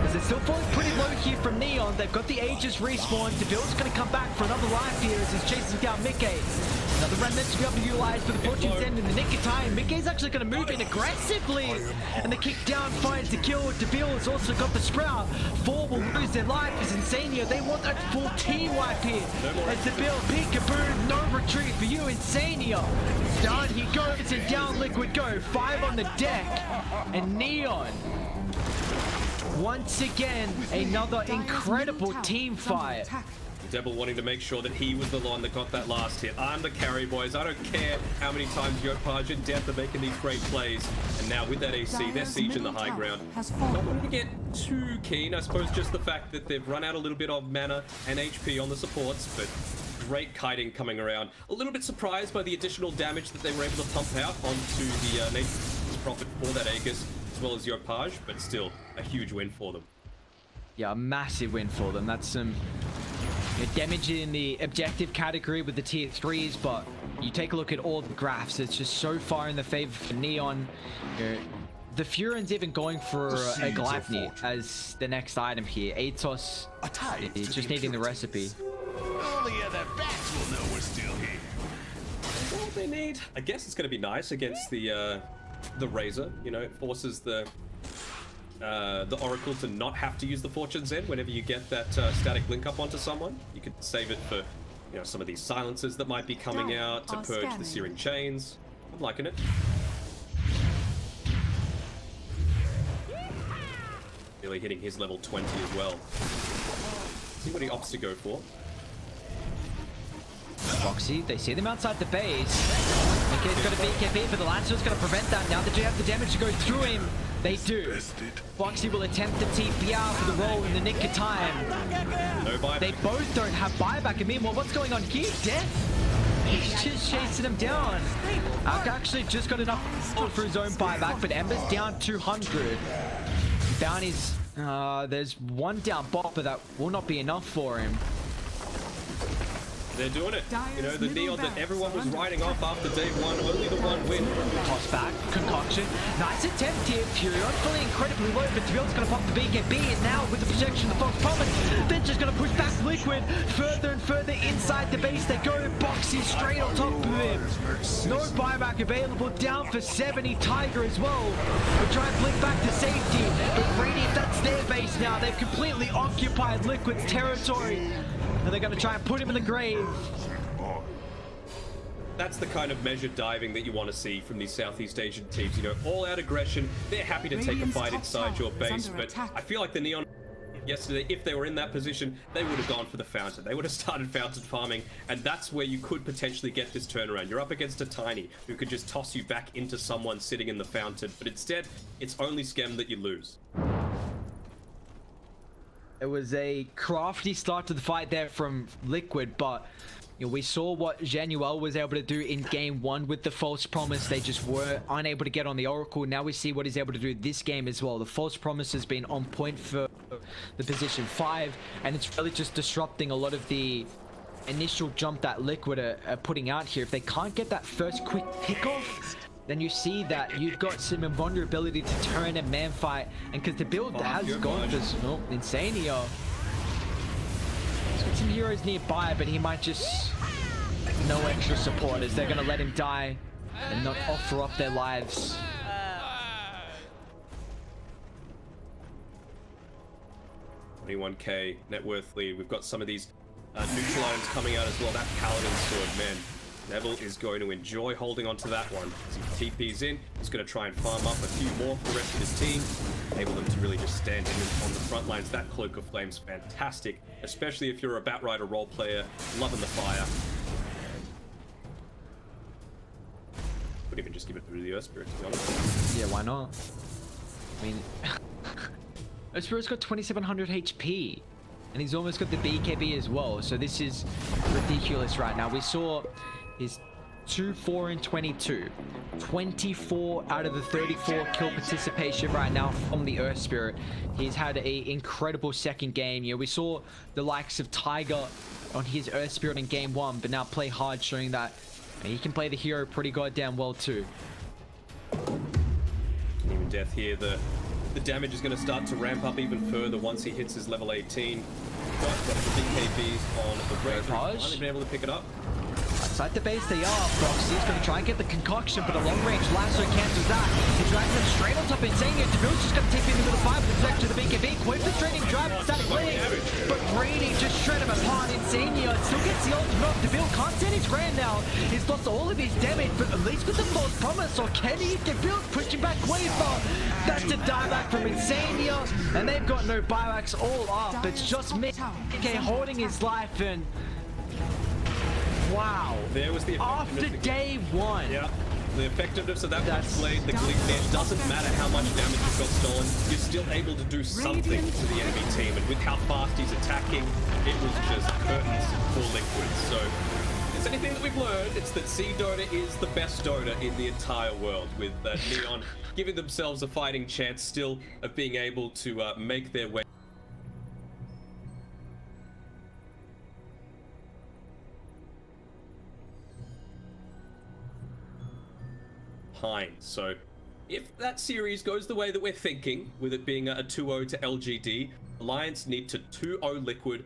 As it's still falling pretty low here from Neon, they've got the Aegis respawn. DeVille's going to come back for another life here as he's chasing down Mickey. Another remnant to be able to utilize for the Fortune's End in the nick of time. Mickey's actually going to move in aggressively, and the kick down finds the kill. DeVille has also got the Sprout. 4 will lose their life as Insania. They want that full team wipe here. As DeVille, peekaboo, no retreat for you, Insania. Down he goes, and down Liquid go. 5 on the deck, and Neon. Once again, another incredible team fight. Devil wanting to make sure that he was the one that got that last hit. I'm the carry, boys. I don't care how many times Yopaj and Death are making these great plays. And now with that AC, they're sieging the high ground. Not wanting to get too keen. I suppose just the fact that they've run out a little bit of mana and HP on the supports, but great kiting coming around. A little bit surprised by the additional damage that they were able to pump out onto the Nature's Prophet for that Aegis, as well as Yopaj, but still a huge win for them. Yeah, a massive win for them. That's some damage in the objective category with the tier 3s, but you take a look at all the graphs, it's just so far in the favor for Neon. The Furin's even going for a Glavni as the next item here. Atos is just needing the recipe. Only other bats will know we're still here. All they need, I guess it's going to be nice against the Razor. You know, it forces the Oracle to not have to use the Fortune's End whenever you get that static link up onto someone. You could save it for, you know, some of these silences that might be coming out to purge the Searing Chains. I'm liking it. Really hitting his level 20 as well. See what he opts to go for. Foxy, they see them outside the base. Okay, it's got a BKB, but the Lancer's going to prevent that. Now that you have the damage to go through him, they do. Foxy will attempt to TP out for the roll in the nick of time. No buyback. They both don't have buyback. And meanwhile, what's going on here? Death? He's just chasing him down. Alka actually just got enough for his own buyback, but Ember's down 200. Bounty's, there's one down bot, but that will not be enough for him. They're doing it. You know, the Neon that everyone was writing off after day 1, only the one win. Toss back, concoction. Nice attempt here. Furion fully incredibly low, but DeVille's going to pop the BKB, and now with the protection of the False Promise, then just going to push back Liquid further and further inside the base. They go. Boxy straight on top of him. No buyback available. Down for 70. Tiger as well. We'll try and blink back to safety. But Radiant, that's their base now. They've completely occupied Liquid's territory. And they're going to try and put him in the grave. That's the kind of measured diving that you want to see from these Southeast Asian teams. You know, all out aggression. They're happy to take a fight inside your base, but I feel like the Neon yesterday, if they were in that position, they would have gone for the Fountain. They would have started Fountain farming, and that's where you could potentially get this turnaround. You're up against a Tiny who could just toss you back into someone sitting in the Fountain, but instead, it's only Schem that you lose. It was a crafty start to the fight there from Liquid, but you know, we saw what Januel was able to do in game 1 with the False Promise. They just were unable to get on the Oracle. Now we see what he's able to do this game as well. The False Promise has been on point for the position 5, and it's really just disrupting a lot of the initial jump that Liquid are putting out here. If they can't get that first quick pickoff, then you see that you've got some invulnerability to turn a man fight, and because the build has gone this Insania. He's got some heroes nearby, but he might just no extra support as they're going to let him die and not offer up their lives. $21k net worth lead. We've got some of these neutral items coming out as well. That Paladin sword, man. Neville is going to enjoy holding on to that one. As he TP's in, he's going to try and farm up a few more for the rest of his team, enable them to really just stand in on the front lines. That Cloak of Flame's fantastic, especially if you're a Batrider role player, loving the fire. Could even just give it through the Earth Spirit, to be honest. Yeah, why not? I mean, Earth Spirit's got 2700 HP. And he's almost got the BKB as well. So this is ridiculous right now. We saw his 2, 4, and 22. 24 out of the 34 kill participation right now from the Earth Spirit. He's had an incredible second game. We saw the likes of Tiger on his Earth Spirit in game 1, but now play hard, showing that he can play the hero pretty goddamn well too. Even death here, the damage is going to start to ramp up even further once he hits his level 18. But got the BKBs on the range. Finally been able to pick it up. Outside the base they are. Foxy's going to try and get the concoction, but a long-range lasso cancels that. He drags him straight on top of Insania. DeVille's just going to take him into the fight with the to the BKB. Quickly straining drive and static leg. But Brady just shred him apart. Insania still gets the ultimate off. DeVille can't stand his grand now. He's lost all of his damage, but at least with the false promise. Or can he? DeVille's pushing back way far. That's a dieback from Insania. And they've got no buybacks all up. It's just Mickey holding his life and... Wow. There was the after day 1. Yeah. The effectiveness of that much blade, the glitch there, doesn't matter how much damage you've got stolen, you're still able to do something to the enemy team. And with how fast he's attacking, it was just curtains for Liquid. So, if there's anything that we've learned, it's that C Dota is the best Dota in the entire world, with Neon giving themselves a fighting chance still of being able to make their way. So if that series goes the way that we're thinking, with it being a 2-0 to LGD, Alliance need to 2-0 Liquid.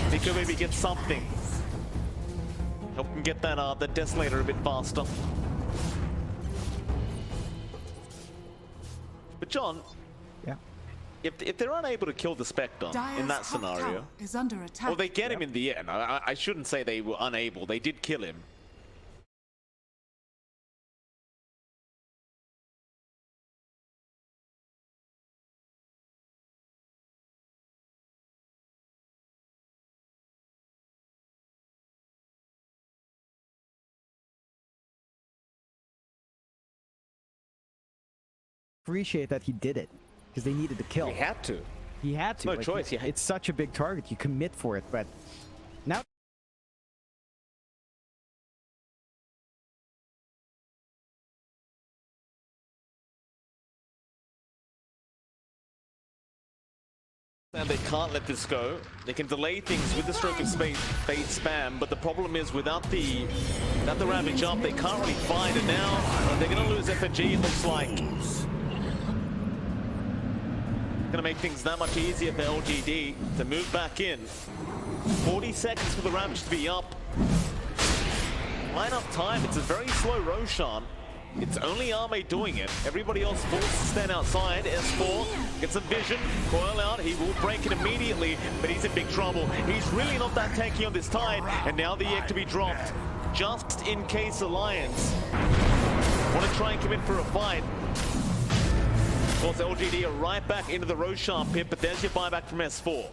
They could maybe get something. Help him get that the Desolator a bit faster. But John, yeah, if they're unable to kill the Spectre in that scenario, is under attack. well, they get him in the end. I shouldn't say they were unable. They did kill him. Appreciate that he did it because they needed to kill. He had to. He had to. No choice. It's such a big target. You commit for it, but now. And they can't let this go. They can delay things with the stroke of fate spam, but the problem is without the Ravage up, they can't really find it now. They're going to lose FNG, it looks like. Going to make things that much easier for LGD to move back in. 40 seconds for the Ravage to be up. Line up time, it's a very slow Roshan. It's only Arme doing it. Everybody else forced to stand outside. S4 gets a vision, coil out. He will break it immediately, but he's in big trouble. He's really not that tanky on this tide, and now the egg to be dropped. Just in case Alliance want to try and come in for a fight. Of course, LGD are right back into the Roshan pit, but there's your buyback from S4.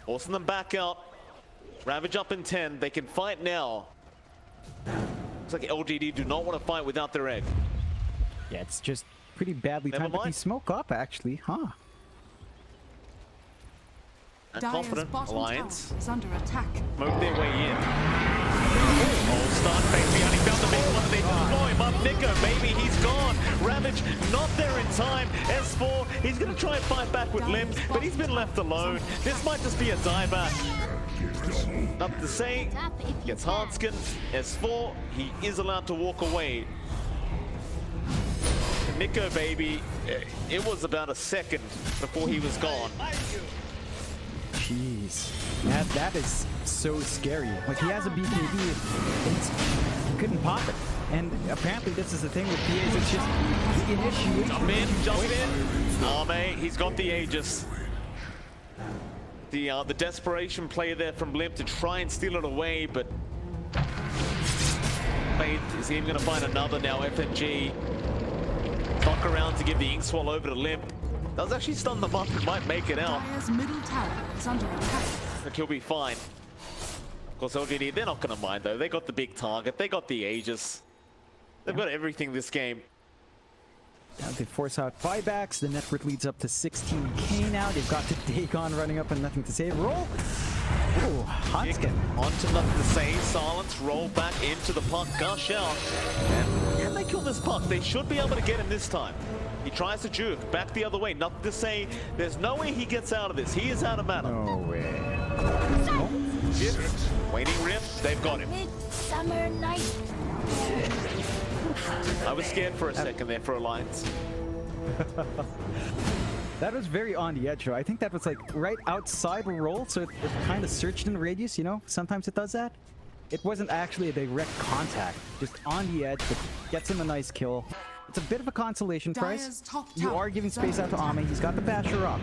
Forcing them back out. Ravage up in 10. They can fight now. Looks like LGD do not want to fight without their egg. Yeah, it's just pretty badly timed. But they smoke up, actually, huh? And confident Alliance is under attack. smoke their way in. Oh, start face behind. He found the big one. They deploy him up. Nico, maybe he's gone. Ravage not there in time. S4, he's going to try and fight back with Lim, but he's been left alone. This might just be a dieback. Up to say, gets Hardskin. S4, he is allowed to walk away. Nico, baby, it was about a second before he was gone. Jeez. That is so scary. Like, he has a BKB, he couldn't pop it. And apparently this is the thing with PAs, it's just the initiation. Jump in. Arme, he's got the Aegis. The desperation play there from Limp to try and steal it away, but is he even going to find another now? FNG fuck around to give the Ink Swell over to Limp. Does actually stun them up and might make it out. Dire's middle tower is under attack. But he'll be fine. Of course, LGD, they're not going to mind though. They got the big target. They got the Aegis. They've got everything this game. Now they force out buybacks. The net worth leads up to 16k now. They've got the Dagon running up and nothing to save. Roll. Ooh, Hanskin. Onto nothing to say. Silence. Roll back into the puck. Gush out. And can they kill this puck? They should be able to get him this time. He tries to juke. Back the other way. Nothing to say. There's no way he gets out of this. He is out of mana. No way. Waiting rift. They've got him. Midsummer night. I was scared for a second there for Alliance. That was very on the edge, though. I think that was like right outside a roll, so it kind of searched in radius, you know? Sometimes it does that. It wasn't actually a direct contact, just on the edge, but gets him a nice kill. It's a bit of a consolation price. You are giving space out to Ame. He's got the basher up.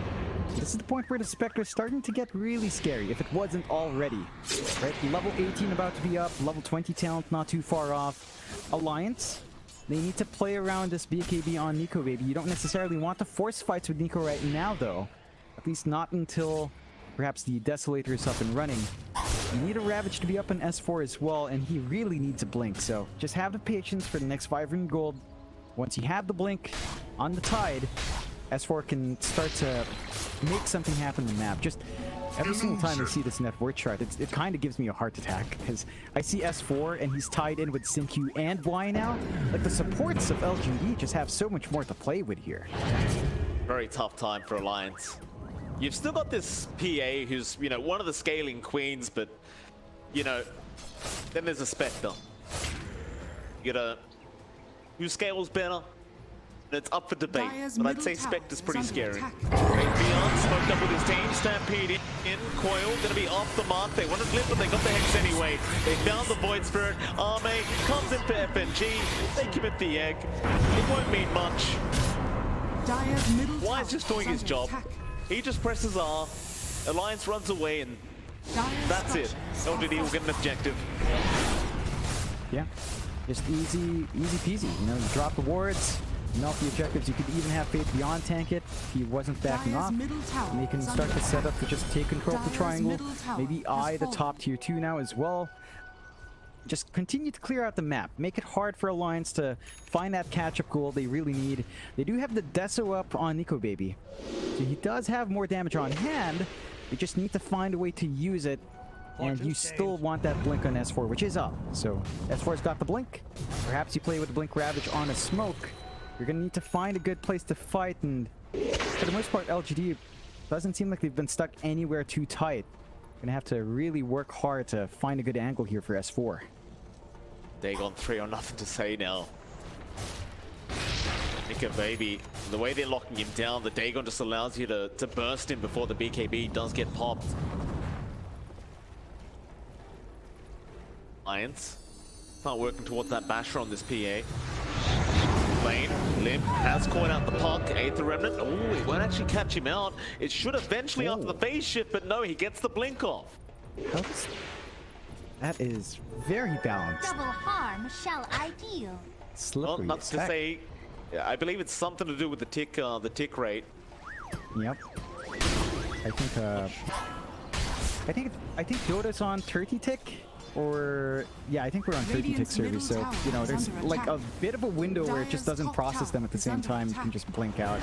This is the point where the Spectre is starting to get really scary, if it wasn't already. Right? Level 18 about to be up, level 20 talent not too far off. Alliance, they need to play around this BKB on Nico, baby. You don't necessarily want to force fights with Nico right now, though. At least not until perhaps the Desolator is up and running. You need a Ravage to be up in S4 as well, and he really needs a Blink. So just have the patience for the next 500 gold. Once you have the Blink on the Tide, S4 can start to make something happen in the map. Just every single time I see this net worth chart, it kind of gives me a heart attack, because I see S4 and he's tied in with Sinkyu and Y now. Like, the supports of LGD just have so much more to play with here. Very tough time for Alliance. You've still got this PA who's, you know, one of the scaling queens, but, you know, then there's a Spectre. You gotta... Who scales better? It's up for debate, but I'd say Spectre's pretty scary. Beyond smoked up with his team, Stampede in, Coil, gonna be off the mark. They wanted Limp, but they got the Hex anyway. They found the Void Spirit. Arme comes in for FNG. They commit the egg. It won't mean much. Why is just doing his job? He just presses R. Alliance runs away, and that's it. LGD will get an objective. Yeah, just easy peasy. You know, you drop the wards. Melt the objectives. You could even have Faith Beyond tank it if he wasn't backing off. And they can start to set up to just take control of the triangle. Maybe eye the top tier 2 now as well. Just continue to clear out the map. Make it hard for Alliance to find that catch-up goal they really need. They do have the Deso up on Nico, baby. So he does have more damage on hand. They just need to find a way to use it. And you still want that Blink on S4, which is up. So S4's got the Blink. Perhaps you play with the Blink Ravage on a smoke. You're gonna need to find a good place to fight, and for the most part, LGD doesn't seem like they've been stuck anywhere too tight. Gonna have to really work hard to find a good angle here for S4. Dagon 3 on nothing to say now. Nika, baby, the way they're locking him down, the Dagon just allows you to burst him before the BKB does get popped. Alliance not working towards that basher on this PA. Lane, Limp has caught out the puck. 8th Remnant. Oh, he won't actually catch him out. It should eventually after the phase shift, but no, he gets the blink off. That is very balanced. Double harm shall I deal? Slippery. Not to say, I believe it's something to do with the tick rate. Yep. I think Dota's on 30 tick. Or, yeah, I think we're on 30 tick service, so, you know, there's like a bit of a window where it just doesn't process them at the same time. You can just blink out.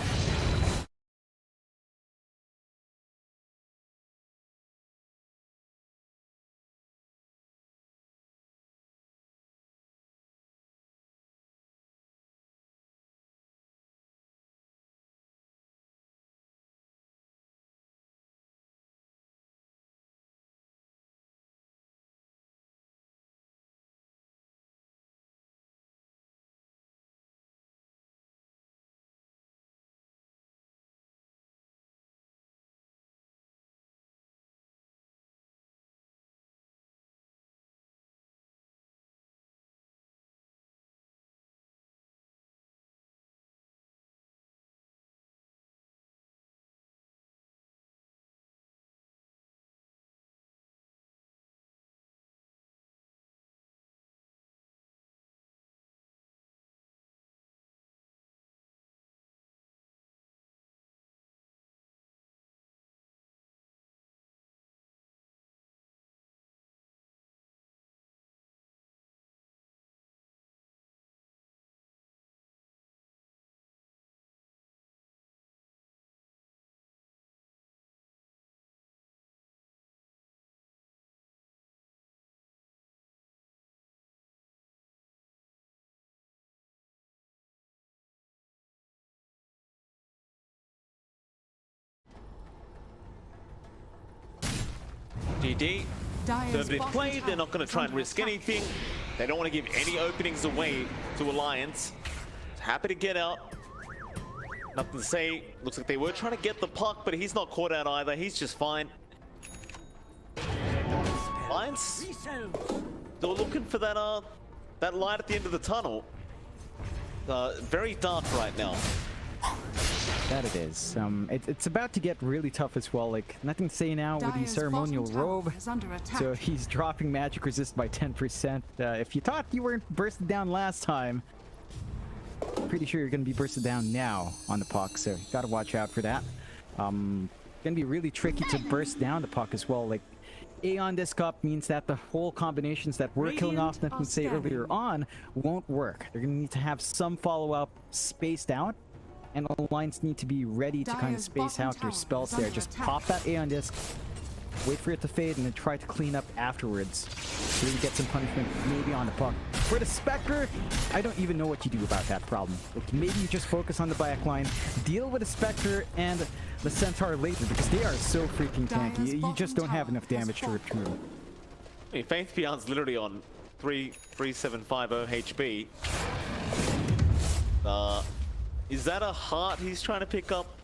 LGD, Dire's so if they've bottom played, they're tower not going is to try and under risk attack. anything. They don't want to give any openings away to Alliance. Happy to get out. Nothing to say. Looks like they were trying to get the puck, but he's not caught out either. He's just fine. Alliance, they're looking for that light at the end of the tunnel. Very dark right now. That it is. It's about to get really tough as well. Like, nothing to say now with the Dire's ceremonial bottom tower robe. is under attack. So he's dropping magic resist by 10%. If you thought you weren't bursted down last time, pretty sure you're going to be bursted down now on the puck. So you got to watch out for that. Going to be really tricky to burst down the puck as well. Like, Aeon Disc Up means that the whole combinations that were killing off Nothing to Say earlier on won't work. They're going to need to have some follow-up spaced out. And Alliance need to be ready to kind of Dire's space bottom out their tower spells is there. under Just attack. pop that Aeon Disc, wait for it to fade, and then try to clean up afterwards. Really get some punishment, maybe on the puck. For the Spectre, I don't even know what you do about that problem. Like, maybe you just focus on the backline, deal with the Spectre and the Centaur later, because they are so freaking Dire's tanky. You bottom just don't have tower enough has damage to fallen. rip through. I mean, Faith Beyond's literally on 3750 HP. Is that a heart he's trying to pick up?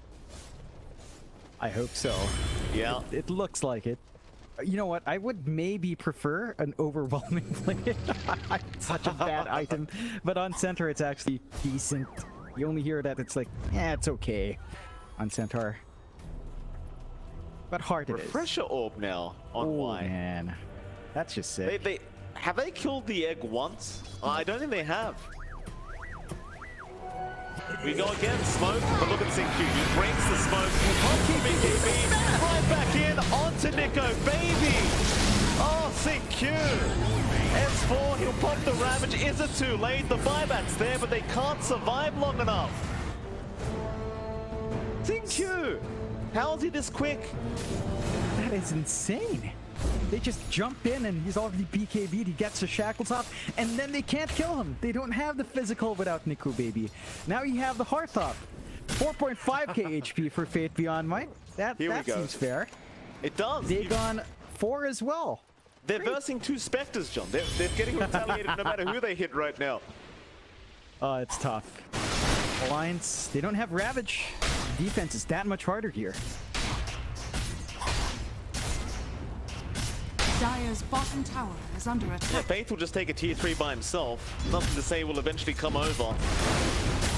I hope so. Yeah. It looks like it. You know what? I would maybe prefer an overwhelming play. It's such a bad item. But on Centaur, it's actually decent. You only hear that it's like, yeah, it's okay on Centaur. But hard it is. Refresher orb now on Oh, Y. man. That's just sick. They have they killed the egg once? I don't think they have. We go again, smoke, but look at CQ. He brings the smoke onto BKB, right back in onto Nico, baby. Oh, CQ. S4, he'll pop the Ravage. Is it too late? The buyback's there, but they can't survive long enough. CQ, how is he this quick? That is insane. They just jump in and he's already BKB'd. He gets the shackles off, and then they can't kill him. They don't have the physical without Nico, baby. Now you have the heart up. 4.5k HP for Fate Beyond, Mike. That Here we go. seems fair. It does. Dagon 4 as well. They're versing two Spectres, John. They're getting retaliated no matter who they hit right now. It's tough. Alliance, they don't have Ravage. Defense is that much harder here. Dire's bottom tower is under Yeah, attack. Faith will just take a tier 3 by himself. Nothing to say will eventually come over.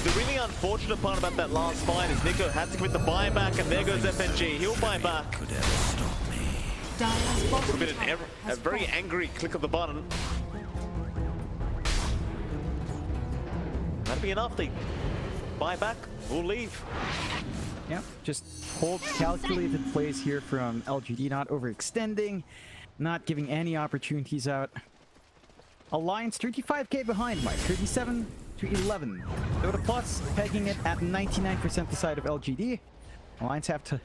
The really unfortunate part about that last fight is Nico had to commit the buyback, and there goes FNG. He'll buy back. Dire's Would bottom have been tower a has very fallen. angry click of the button. That'd be enough. They buy back. We'll leave. Yeah, just hold calculated plays here from LGD, not overextending, not giving any opportunities out. Alliance 35k behind, Mike. 37 to 11. Dota Plus pegging it at 99% the side of LGD. Alliance have to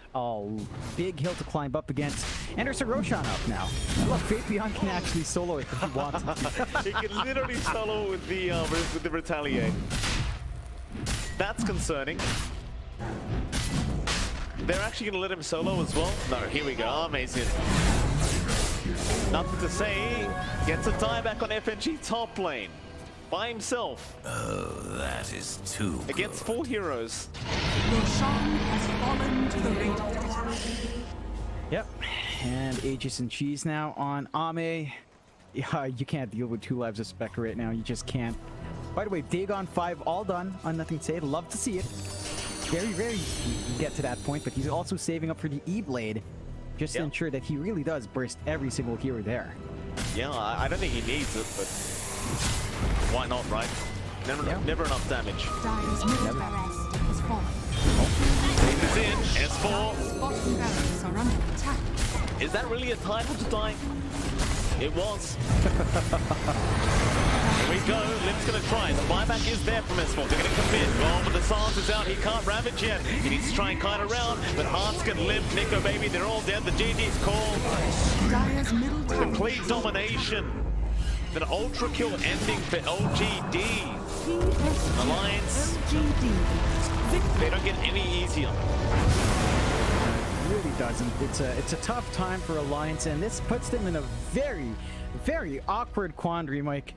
big hill to climb up against. And there's a Roshan up now. Look, Fate Beyond can actually solo it if he wants to. He can literally solo with the retaliate. That's concerning. They're actually going to let him solo as well? No, here we go. Amazing. Nothing to say. Gets a dieback on FNG top lane. By himself. Oh, that is too Against 4 heroes. Roshan has fallen to the Radiant. Yep. And Aegis and Cheese now on Ame. Yeah, you can't deal with 2 lives of Spectre right now. You just can't. By the way, Dagon 5 all done on Nothing to Say. Love to see it. Very rare you get to that point, but he's also saving up for the E-Blade just to ensure that he really does burst every single hero there. Yeah, I don't think he needs it, but why not, right? Never enough damage. Dire's middle barracks has fallen. He's in. S4. Dire's bottom barracks are under attack. Is that really a title to die? It was. Here we go. Lim's going to try. The buyback is there from S4. They're going to commit. Oh, but the silence is out. He can't ravage yet. He needs to try and kite around. But Hearts can Limp. Nico, baby, they're all dead. The GG's called. Dire's middle tower. Complete domination. An ultra kill ending for LGD. Alliance. LGD. They don't get any easier. Really doesn't. It's a tough time for Alliance, and this puts them in a very, very awkward quandary, Mike.